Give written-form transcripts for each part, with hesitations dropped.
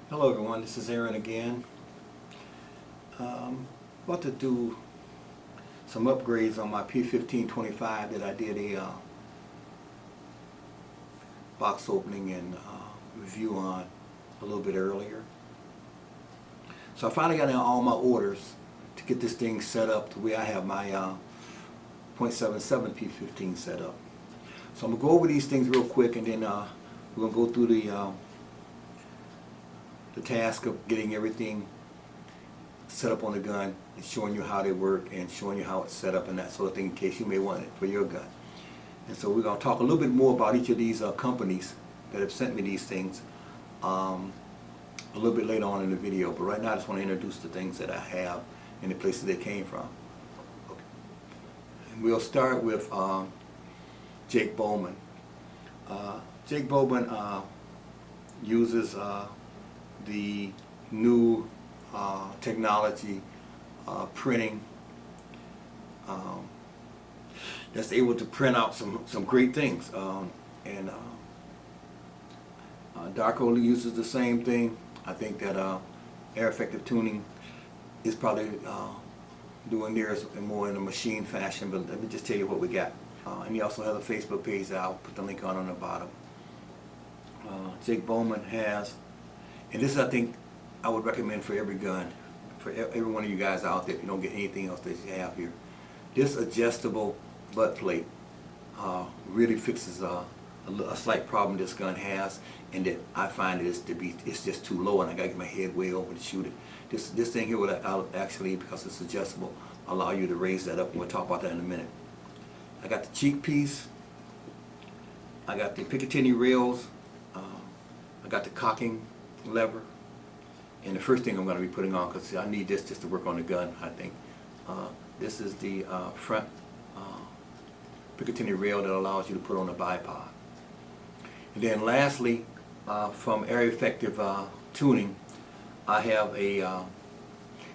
Hello everyone, this is Aaron again. About to do some upgrades on my P15 25 that I did a box opening and review on a little bit earlier. So I finally got in all my orders to get this thing set up the way I have my .77 P15 set up. So I'm going to go over these things real quick, and then we're going to go through the task of getting everything set up on the gun and showing you how they work and showing you how it's set up and that sort of thing in case you may want it for your gun. And so we're going to talk a little bit more about each of these companies that have sent me these things a little bit later on in the video. But right now I just want to introduce the things that I have and the places they came from. Okay. And we'll start with Jake Bowman. Jake Bowman uses the new technology printing that's able to print out some great things, and Darko uses the same thing. I think that Air-fectivetuning is probably doing theirs more in a machine fashion, but let me just tell you what we got. And he also has a Facebook page that I'll put the link on the bottom. Jake Bowman has, and this I think I would recommend for every gun, for every one of you guys out there if you don't get anything else that you have here. This adjustable butt plate really fixes a slight problem this gun has, and that I find it's just too low and I gotta get my head way over to shoot it. This thing here will actually, because it's adjustable, allow you to raise that up, and we'll talk about that in a minute. I got the cheek piece, I got the Picatinny rails, I got the cocking lever, and the first thing I'm going to be putting on, because I need this just to work on the gun, I think. This is the front Picatinny rail that allows you to put on a bipod. And then lastly, from Air-fectivetuning, I have a, and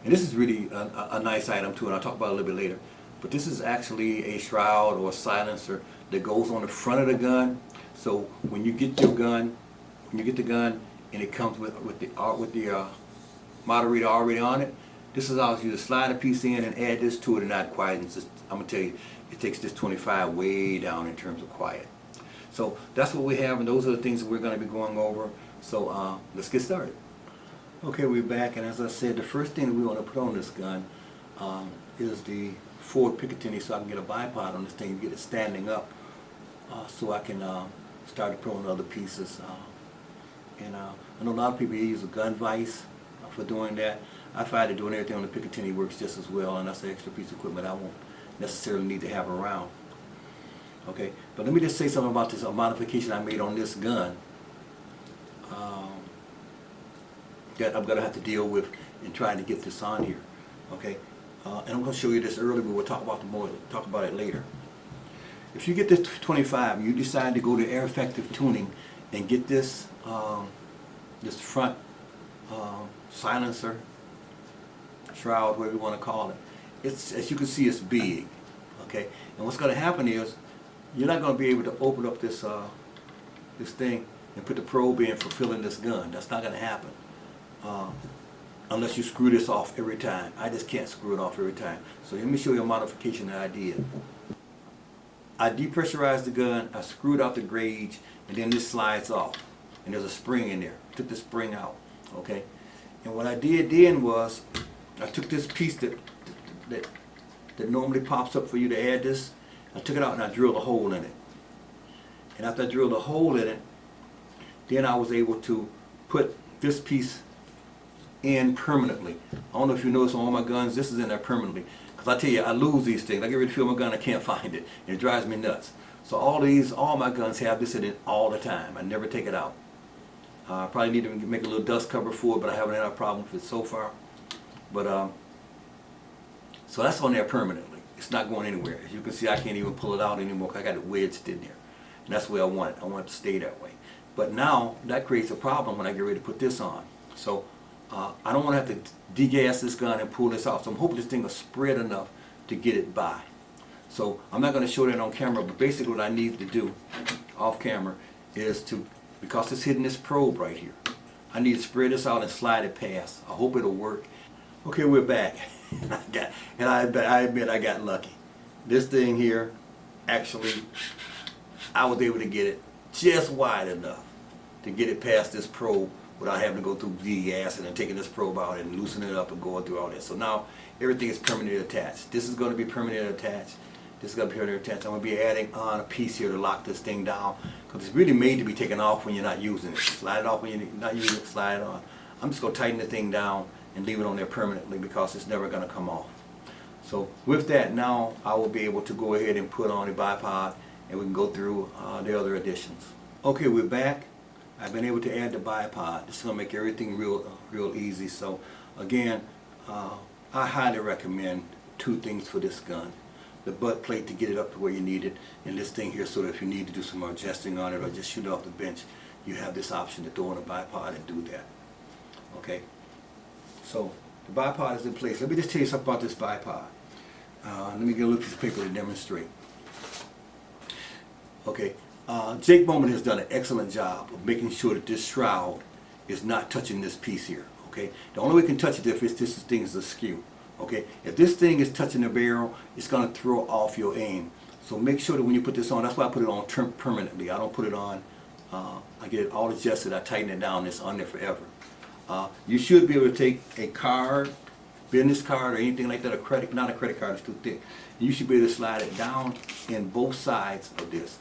this is really a nice item too, and I'll talk about it a little bit later, but this is actually a shroud or a silencer that goes on the front of the gun. So when you get your gun, and it comes with the moderator already on it, this allows you to slide a piece in and add this to it, and not quiet. And just, I'm gonna tell you, it takes this 25 way down in terms of quiet. So that's what we have, and those are the things that we're going to be going over. So let's get started. Okay, we're back, and as I said, the first thing that we want to put on this gun is the forward Picatinny, so I can get a bipod on this thing and get it standing up, so I can start to put on other pieces. And I know a lot of people use a gun vise for doing that. I find that doing everything on the Picatinny works just as well, and that's an extra piece of equipment I won't necessarily need to have around. Okay, but let me just say something about this modification I made on this gun that I'm going to have to deal with in trying to get this on here. Okay, and I'm going to show you this early, but we'll talk about it later. If you get this 25, you decide to go to Air-fectivetuning and get this this front silencer, shroud, whatever you want to call it. It's, as you can see, it's big. Okay, and what's going to happen is you're not going to be able to open up this this thing and put the probe in for filling this gun. That's not going to happen unless you screw this off every time. I just can't screw it off every time. So let me show you a modification that I did. I depressurized the gun, I screwed out the gauge, and then this slides off. And there's a spring in there. I took the spring out. Okay? And what I did then was, I took this piece that normally pops up for you to add this, I took it out and I drilled a hole in it. And after I drilled a hole in it, then I was able to put this piece in permanently. I don't know if you notice on all my guns, this is in there permanently. Because I tell you, I lose these things. I get ready to fill my gun, I can't find it. And it drives me nuts. So all my guns have this in it all the time. I never take it out. I probably need to make a little dust cover for it, but I haven't had a problem with it so far. But so that's on there permanently. It's not going anywhere. As you can see, I can't even pull it out anymore because I got it wedged in there. And that's the way I want it. I want it to stay that way. But now that creates a problem when I get ready to put this on. So I don't want to have to degas this gun and pull this off. So I'm hoping this thing will spread enough to get it by. So I'm not going to show that on camera, but basically what I need to do off camera is to, because it's hitting this probe right here, I need to spread this out and slide it past. I hope it'll work. Okay, we're back. I admit I got lucky. This thing here, actually, I was able to get it just wide enough to get it past this probe without having to go through the acid and taking this probe out and loosening it up and going through all that. So now everything is permanently attached. This is going to be permanently attached. This is going to be permanently attached. I'm going to be adding on a piece here to lock this thing down because it's really made to be taken off when you're not using it. Slide it off when you're not using it, slide it on. I'm just going to tighten the thing down and leave it on there permanently because it's never going to come off. So with that, now I will be able to go ahead and put on a bipod and we can go through the other additions. Okay, we're back. I've been able to add the bipod. This is going to make everything real easy. So again, I highly recommend two things for this gun. The butt plate to get it up to where you need it, and this thing here so that if you need to do some more adjusting on it or just shoot it off the bench, you have this option to throw in a bipod and do that. Okay, so the bipod is in place. Let me just tell you something about this bipod. Let me get a little piece of paper to demonstrate. Okay, Jake Bowman has done an excellent job of making sure that this shroud is not touching this piece here. Okay, the only way you can touch it if this thing is askew. Okay, if this thing is touching the barrel, it's going to throw off your aim. So make sure that when you put this on, that's why I put it on permanently. I don't put it on, I get it all adjusted, I tighten it down, it's on there forever. You should be able to take a card, business card or anything like that, not a credit card, it's too thick. You should be able to slide it down in both sides of this.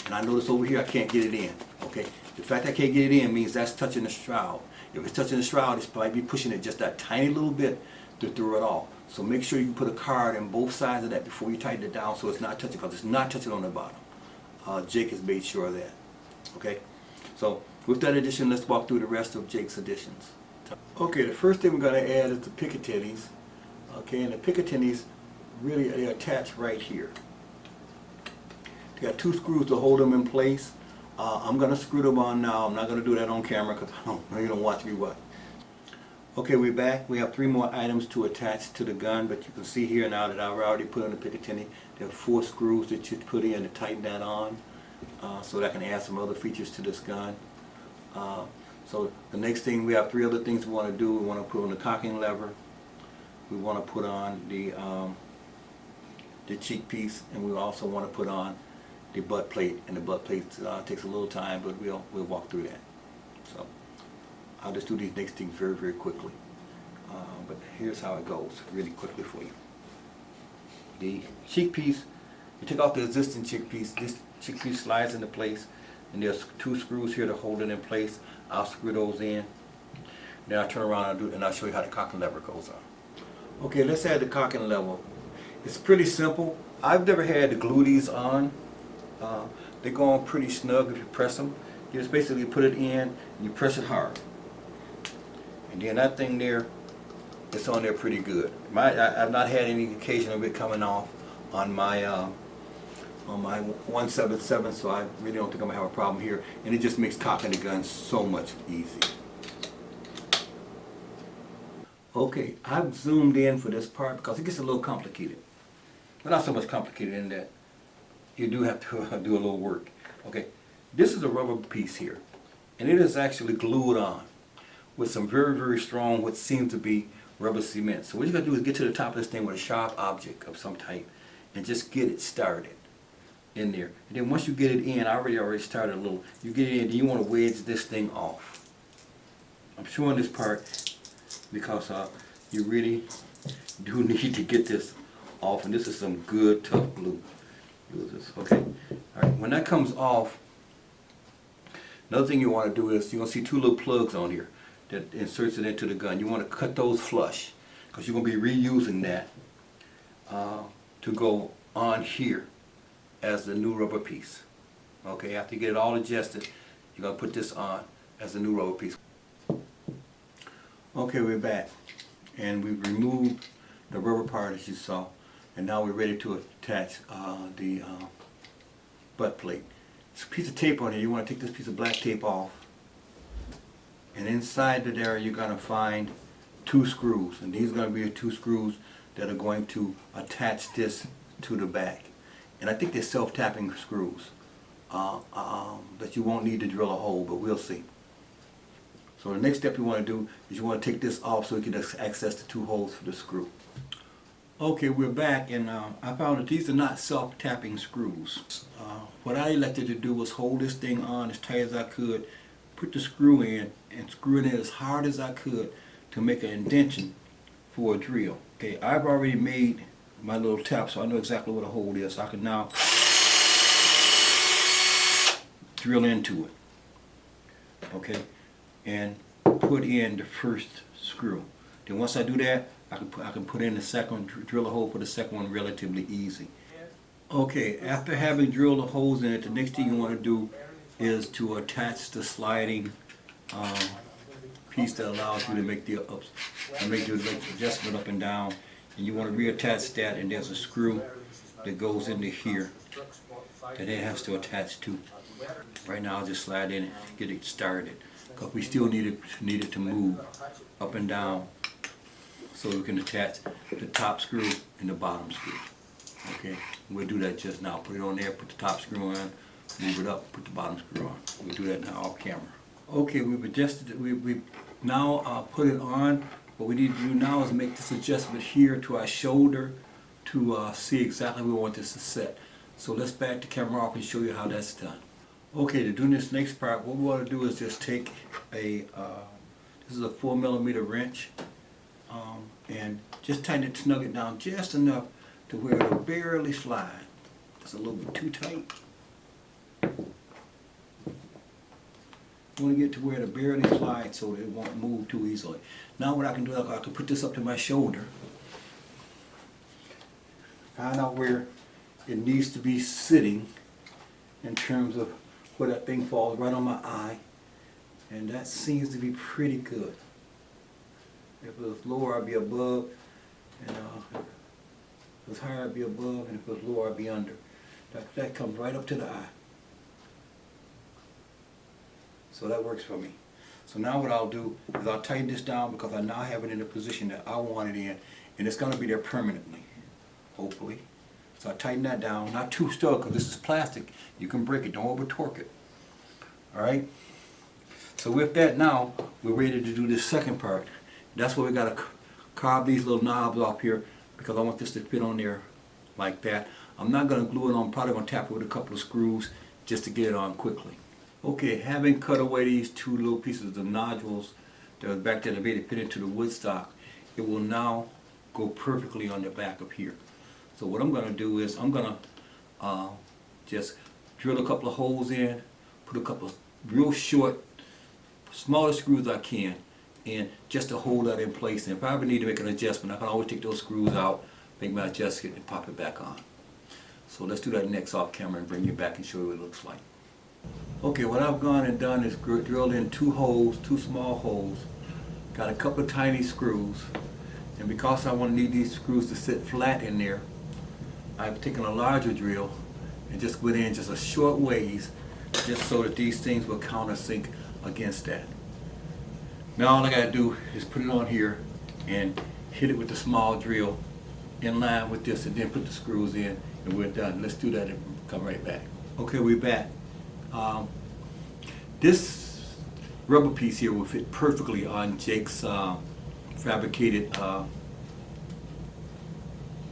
And I notice over here I can't get it in. Okay, the fact I can't get it in means that's touching the shroud. If it's touching the shroud, it's probably pushing it just that tiny little bit to throw it off. So make sure you put a card in both sides of that before you tighten it down so it's not touching, because it's not touching on the bottom. Jake has made sure of that. Okay, so with that addition, let's walk through the rest of Jake's additions. Okay, the first thing we're going to add is the P15s. Okay, and the P15s really they attach right here. They got two screws to hold them in place. I'm going to screw them on now. I'm not going to do that on camera because you don't watch me what. Okay, we're back. We have three more items to attach to the gun, but you can see here now that I've already put on the Picatinny. There are 4 screws that you put in to tighten that on, so that I can add some other features to this gun. So the next thing, we have 3 other things we want to do. We want to put on the cocking lever. We want to put on the cheek piece, and we also want to put on the butt plate. And the butt plate takes a little time, but we'll walk through that. So I'll just do these next things very quickly. But here's how it goes, really quickly for you. The cheek piece, you take off the existing cheek piece. This cheek piece slides into place, and there's 2 screws here to hold it in place. I'll screw those in. Then I'll turn around and I'll show you how the cocking lever goes on. Okay, let's add the cocking lever. It's pretty simple. I've never had to glue these on. They go on pretty snug if you press them. You just basically put it in and you press it hard. And then that thing there, it's on there pretty good. I've not had any occasion of it coming off on my 177, so I really don't think I'm gonna have a problem here. And it just makes cocking the gun so much easier. Okay, I've zoomed in for this part because it gets a little complicated. But not so much complicated in that you do have to do a little work. Okay, this is a rubber piece here, and it is actually glued on with some very strong, what seems to be rubber cement. So what you gotta do is get to the top of this thing with a sharp object of some type and just get it started in there. And then once you get it in, I already started a little, you get it in, then you want to wedge this thing off. I'm showing this part because you really do need to get this off, and this is some good tough glue. Use this, okay? Alright, when that comes off, another thing you want to do is, you're going to see 2 little plugs on here that inserts it into the gun. You want to cut those flush because you're going to be reusing that to go on here as the new rubber piece. Okay, after you get it all adjusted, you're going to put this on as the new rubber piece. Okay, we're back, and we've removed the rubber part as you saw, and now we're ready to attach the butt plate. There's a piece of tape on here. You want to take this piece of black tape off, and inside the there you're going to find 2 screws, and these are going to be the 2 screws that are going to attach this to the back. And I think they're self-tapping screws that you won't need to drill a hole, but we'll see. So the next step you want to do is you want to take this off so you can access the 2 holes for the screw. Okay, we're back, and I found that these are not self-tapping screws. What I elected to do was hold this thing on as tight as I could, put the screw in, and screw it in as hard as I could to make an indentation for a drill. Okay, I've already made my little tap, so I know exactly what a hole is. So I can now drill into it. Okay, and put in the first screw. Then once I do that, I can put in the second, drill a hole for the second one relatively easy. Okay, after having drilled the holes in it, the next thing you want to do is to attach the sliding piece that allows you to make the adjustment up and down. And you want to reattach that, and there's a screw that goes into here that it has to attach to. Right now I'll just slide in and get it started, because we still need it to move up and down so we can attach the top screw and the bottom screw. Okay, we'll do that just now. Put it on there, put the top screw on, move it up, put the bottom screw on. We'll do that now off camera. Okay, we've adjusted it. We now put it on. What we need to do now is make this adjustment here to our shoulder to see exactly where we want this to set. So let's back the camera off and show you how that's done. Okay, to do this next part, what we want to do is just take a, this is a 4mm wrench, and just tighten it, snug it down just enough to where it'll barely slide. It's a little bit too tight. You want to get to where it barely slides so that it won't move too easily. Now what I can do, I can put this up to my shoulder, find out where it needs to be sitting in terms of where that thing falls right on my eye, and that seems to be pretty good. If it was lower, I'd be above, and if it was higher, I'd be above, and if it was lower, I'd be under. That comes right up to the eye. So that works for me. So now what I'll do is I'll tighten this down, because I now have it in the position that I want it in, and it's going to be there permanently, hopefully. So I tighten that down, not too stuck, because this is plastic. You can break it, don't over torque it. Alright? So with that now, we're ready to do this second part. That's where we got to carve these little knobs off here, because I want this to fit on there like that. I'm not going to glue it on, I'm probably going to tap it with a couple of screws just to get it on quickly. Okay, having cut away these 2 little pieces of the nodules that was back there that made it fit into the wood stock, it will now go perfectly on the back of here. So what I'm going to do is I'm going to just drill a couple of holes in, put a couple of real short, smaller screws I can, and just to hold that in place. And if I ever need to make an adjustment, I can always take those screws out, make my adjustment, and pop it back on. So let's do that next off camera and bring you back and show you what it looks like. Okay, what I've gone and done is drilled in 2 holes, 2 small holes, got a couple of tiny screws, and because I want to need these screws to sit flat in there, I've taken a larger drill and just went in just a short ways, just so that these things will countersink against that. Now all I got to do is put it on here and hit it with the small drill in line with this, and then put the screws in, and we're done. Let's do that and come right back. Okay, we're back. This rubber piece here will fit perfectly on Jake's fabricated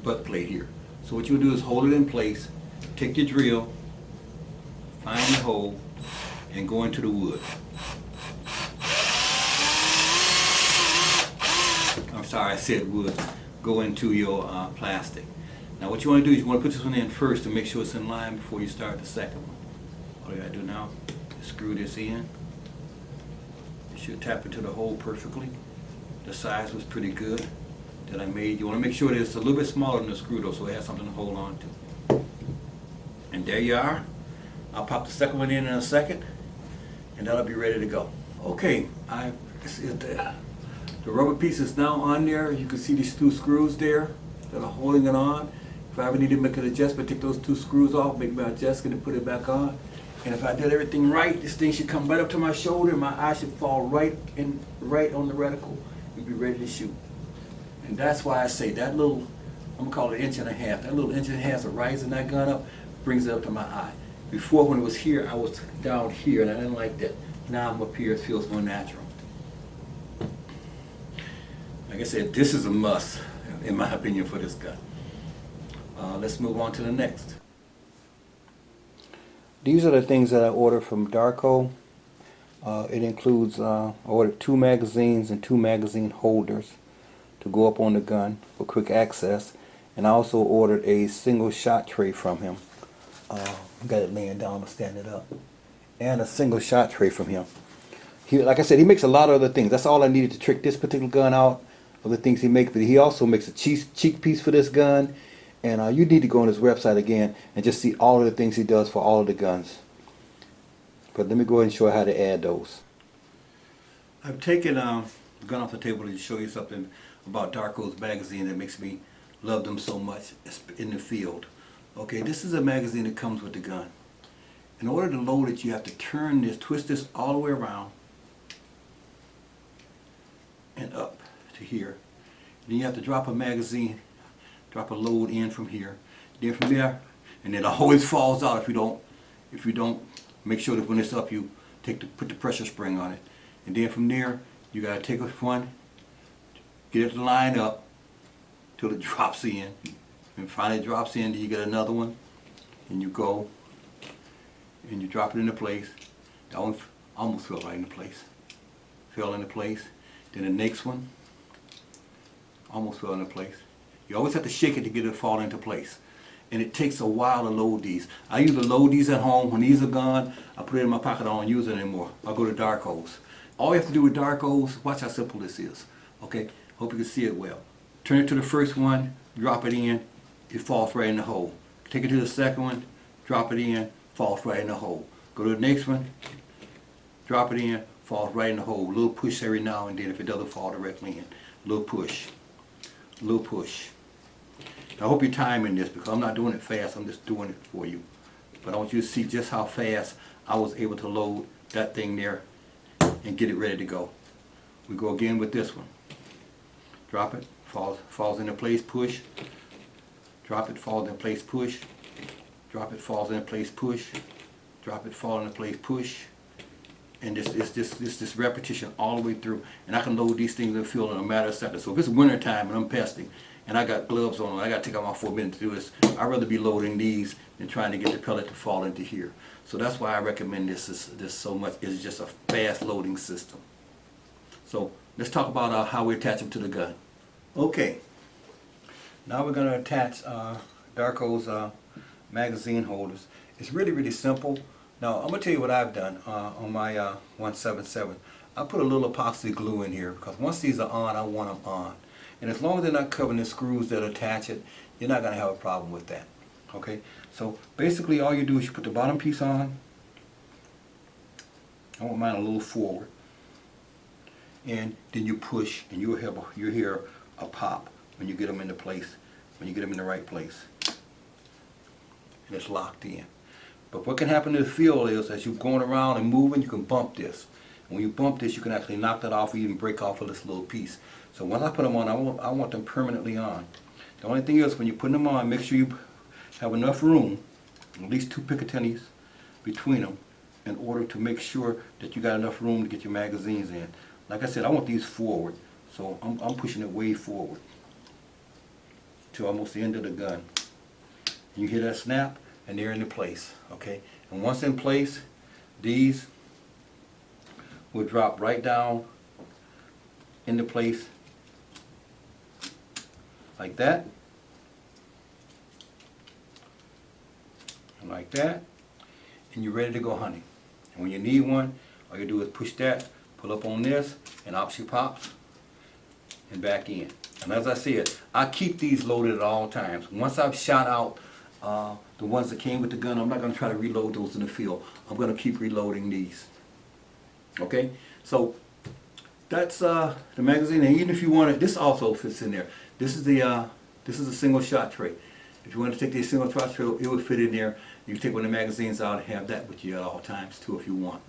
butt plate here. So what you'll do is hold it in place, take your drill, find the hole, and go into the wood. I'm sorry, I said wood. Go into your plastic. Now what you want to do is you want to put this one in first to make sure it's in line before you start the second one. All you got to do now is screw this in. You should tap into the hole perfectly. The size was pretty good that I made. You want to make sure that it's a little bit smaller than the screw though, so it has something to hold on to. And there you are. I'll pop the second one in a second, and that'll be ready to go. Okay, the rubber piece is now on there. You can see these 2 screws there that are holding it on. If I ever need to make an adjustment, take those 2 screws off, make my adjustment, and put it back on. And if I did everything right, this thing should come right up to my shoulder, and my eye should fall right on the reticle and be ready to shoot. And that's why I say that little, I'm gonna call it 1.5 inches. That little 1.5 inches of rising that gun up brings it up to my eye. Before, when it was here, I was down here, and I didn't like that. Now I'm up here, it feels more natural. Like I said, this is a must, in my opinion, for this gun. Let's move on to the next. These are the things that I ordered from Darko. It includes, I ordered 2 magazines and 2 magazine holders to go up on the gun for quick access. And I also ordered a single shot tray from him. Got it laying down, I'm gonna stand it up. And a single shot tray from him. He, like I said, he makes a lot of other things. That's all I needed to trick this particular gun out of the things he makes. But he also makes a cheek piece for this gun. And you need to go on his website again and just see all of the things he does for all of the guns. But let me go ahead and show you how to add those. I've taken the gun off the table to show you something about Darko's magazine that makes me love them so much in the field. Okay, this is a magazine that comes with the gun. In order to load it, you have to turn this, twist this all the way around and up to here. Then you have to drop a magazine, drop a load in from here. Then from there, and it always falls out if you don't make sure that when it's up you put the pressure spring on it. And then from there, you gotta take one, get it to line up till it drops in. And finally it drops in, then you get another one, and you go and you drop it into place. That one almost fell right into place. Fell into place. Then the next one almost fell into place. You always have to shake it to get it to fall into place. And it takes a while to load these. I usually load these at home. When these are gone, I put it in my pocket. I don't use it anymore. I'll go to Darko's. All you have to do with Darko's, watch how simple this is. Okay? Hope you can see it well. Turn it to the first one, drop it in, it falls right in the hole. Take it to the second one, drop it in, falls right in the hole. Go to the next one, drop it in, falls right in the hole. A little push every now and then if it doesn't fall directly in. A little push. A little push. I hope you're timing this because I'm not doing it fast, I'm just doing it for you. But I want you to see just how fast I was able to load that thing there and get it ready to go. We go again with this one. Drop it, falls into place, push. Drop it, falls into place, push. Drop it, falls into place, push. Drop it, fall into place, push. And this repetition all the way through. And I can load these things in the field in a matter of seconds. So if it's winter time and I'm pesting, and I got gloves on, I got to take out my 4 minutes to do this, I'd rather be loading these than trying to get the pellet to fall into here. So that's why I recommend this so much. It's just a fast loading system. So let's talk about how we attach them to the gun. Okay, now we're going to attach Darko's magazine holders. It's really, really simple. Now I'm going to tell you what I've done on my 177. I put a little epoxy glue in here because once these are on, I want them on. And as long as they're not covering the screws that attach it, you're not going to have a problem with that. Okay? So basically all you do is you put the bottom piece on. I want mine a little forward. And then you push and you hear a pop when you get them into place, when you get them in the right place. And it's locked in. But what can happen to the field is as you're going around and moving, you can bump this. And when you bump this, you can actually knock that off or even break off of this little piece. So once I put them on, I want them permanently on. The only thing is when you're putting them on, make sure you have enough room, at least 2 Picatinnies between them, in order to make sure that you got enough room to get your magazines in. Like I said, I want these forward, so I'm pushing it way forward to almost the end of the gun. You hear that snap, and they're into place, okay? And once in place, these will drop right down into place like that, and like that, and you're ready to go hunting. And when you need one, all you do is push that, pull up on this, and out she pops, and back in. And as I said, I keep these loaded at all times. Once I've shot out the ones that came with the gun, I'm not going to try to reload those in the field. I'm going to keep reloading these. Okay? So that's the magazine, and even if you want it, this also fits in there. This is a single shot tray. If you want to take the single shot tray, it would fit in there. You can take one of the magazines out and have that with you at all times too if you want.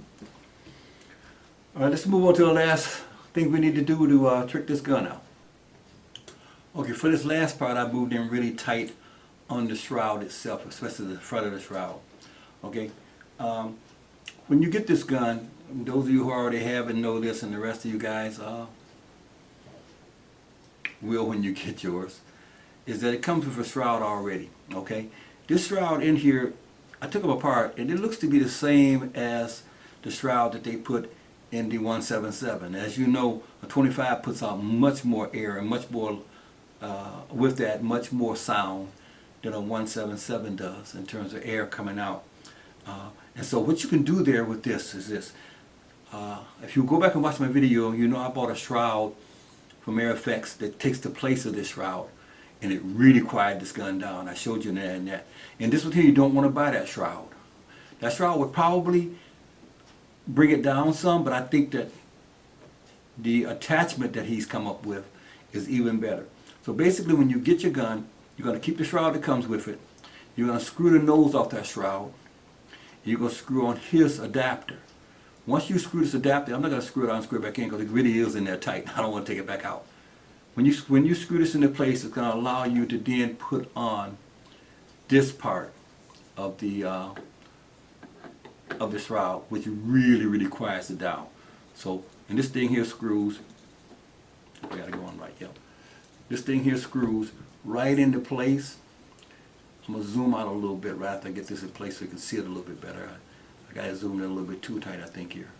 All right, let's move on to the last thing we need to do to trick this gun out. Okay, for this last part, I moved in really tight on the shroud itself, especially the front of the shroud. Okay, when you get this gun, those of you who already have it know this, and the rest of you guys, will when you get yours, is that it comes with a shroud already, okay? This shroud in here, I took them apart, and it looks to be the same as the shroud that they put in the 177. As you know, a 25 puts out much more air and much more, with that, much more sound than a 177 does in terms of air coming out. And so what you can do there with this is this. If you go back and watch my video, you know I bought a shroud from Air Effects that takes the place of this shroud, and it really quieted this gun down. I showed you that and that. And this one here, you don't want to buy that shroud. That shroud would probably bring it down some, but I think that the attachment that he's come up with is even better. So basically, when you get your gun, you're going to keep the shroud that comes with it. You're going to screw the nose off that shroud. And you're going to screw on his adapter. Once you screw this adapter, I'm not going to screw it out and screw it back in because it really is in there tight. I don't want to take it back out. When you screw this into place, it's going to allow you to then put on this part of the shroud, which really quiets it down. So, and this thing here screws. We got to go on right, yep. This thing here screws right into place. I'm going to zoom out a little bit right after I get this in place so you can see it a little bit better. I got it zoomed in a little bit too tight, I think, here.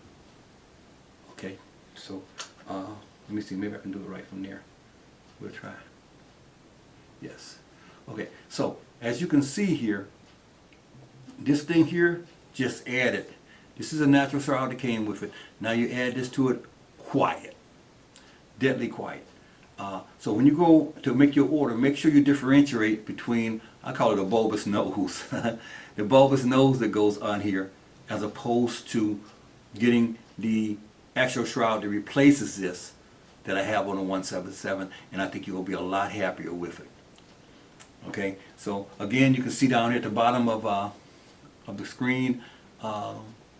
Okay, so let me see, maybe I can do it right from there. We'll try. Yes. Okay, so as you can see here, this thing here just added. This is a natural shroud that came with it. Now you add this to it, quiet. Deadly quiet. So when you go to make your order, make sure you differentiate between, I call it a bulbous nose. The bulbous nose that goes on here, as opposed to getting the actual shroud that replaces this that I have on the 177, and I think you'll be a lot happier with it. Okay, so again, you can see down here at the bottom of the screen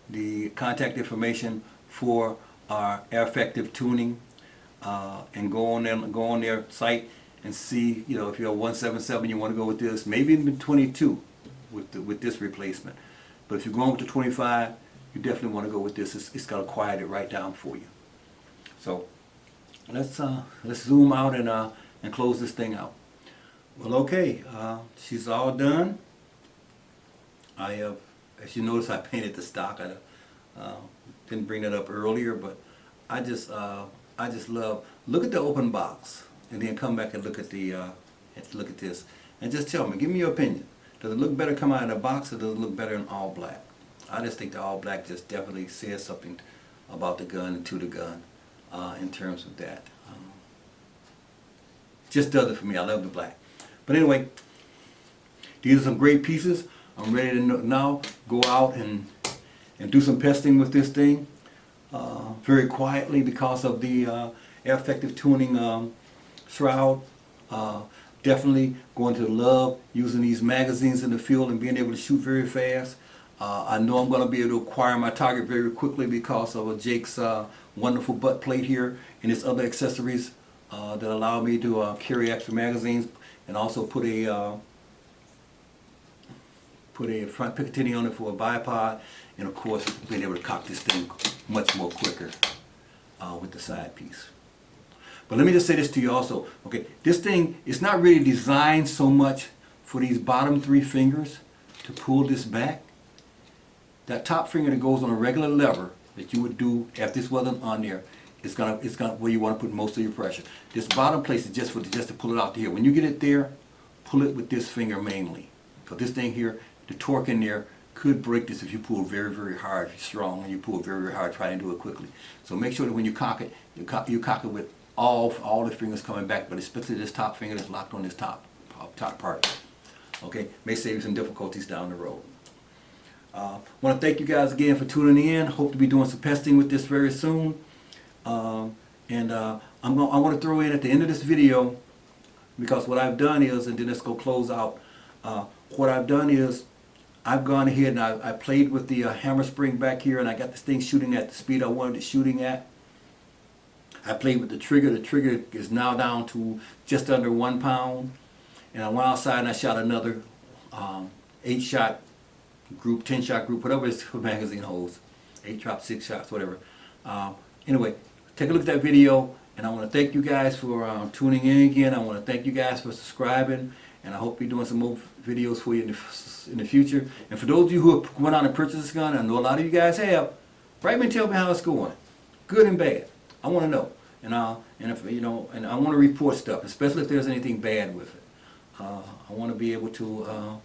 the contact information for our Air-Effective Tuning, and go on their site and see, you know, if you're a 177, you want to go with this, maybe even 22 with this replacement. But if you're going with the 25, you definitely want to go with this. It's got to quiet it right down for you. So let's zoom out and close this thing out. Well, okay, she's all done. As you notice, I painted the stock. I didn't bring that up earlier, but I just love. Look at the open box, and then come back and look at this, and just tell me. Give me your opinion. Does it look better come out of the box, or does it look better in all black? I just think the all black just definitely says something about the gun and to the gun in terms of that. Just does it for me. I love the black. But anyway, these are some great pieces. I'm ready to now go out and do some testing with this thing very quietly because of the Air-Effective Tuning shroud. Definitely going to love using these magazines in the field and being able to shoot very fast. I know I'm going to be able to acquire my target very quickly because of Jake's wonderful butt plate here and his other accessories that allow me to carry extra magazines, and also put a front Picatinny on it for a bipod, and of course being able to cock this thing much more quicker with the side piece. But let me just say this to you also. Okay, this thing is not really designed so much for these bottom three fingers to pull this back. That top finger that goes on a regular lever that you would do if this wasn't on there, it's gonna where you want to put most of your pressure. This bottom place is just to pull it out to here. When you get it there, pull it with this finger mainly. Because this thing here, the torque in there could break this if you pull very hard. If you're strong and you pull very hard, try and do it quickly. So make sure that when you cock it, you cock it with all the fingers coming back, but especially this top finger that's locked on this top part. Okay, may save you some difficulties down the road. I want to thank you guys again for tuning in. Hope to be doing some testing with this very soon. I want to throw in at the end of this video, because what I've done is, and then let's go close out. What I've done is I've gone ahead and I played with the hammer spring back here, and I got this thing shooting at the speed I wanted it shooting at. I played with the trigger. The trigger is now down to just under 1 pound. And I went outside and I shot another 8-shot group, 10-shot group, whatever this magazine holds. 8 shots, 6 shots, whatever. Anyway, take a look at that video, And I want to thank you guys for tuning in again. I want to thank you guys for subscribing. And I hope we're doing some more videos for you in the future. And for those of you who have went out and purchased this gun, I know a lot of you guys have, write me and tell me how it's going. Good and bad. I want to know. And if you know, and I want to report stuff, especially if there's anything bad with it. I want to be able to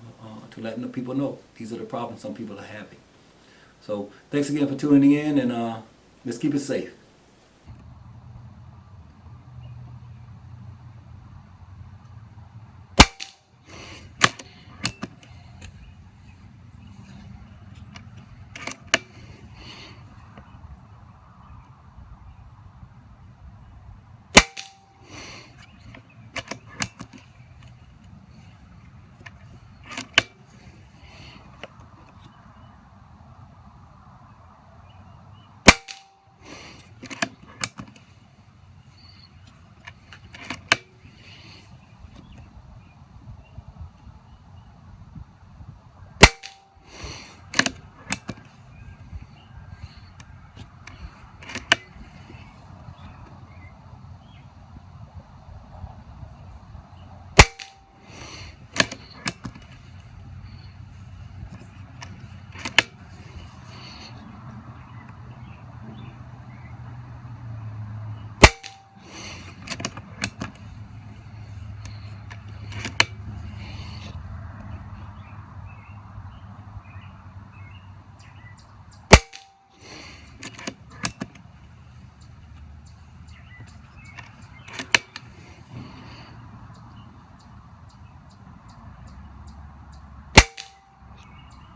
let people know these are the problems some people are having. So thanks again for tuning in, and let's keep it safe.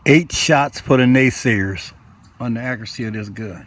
Eight shots for the naysayers on the accuracy of this gun.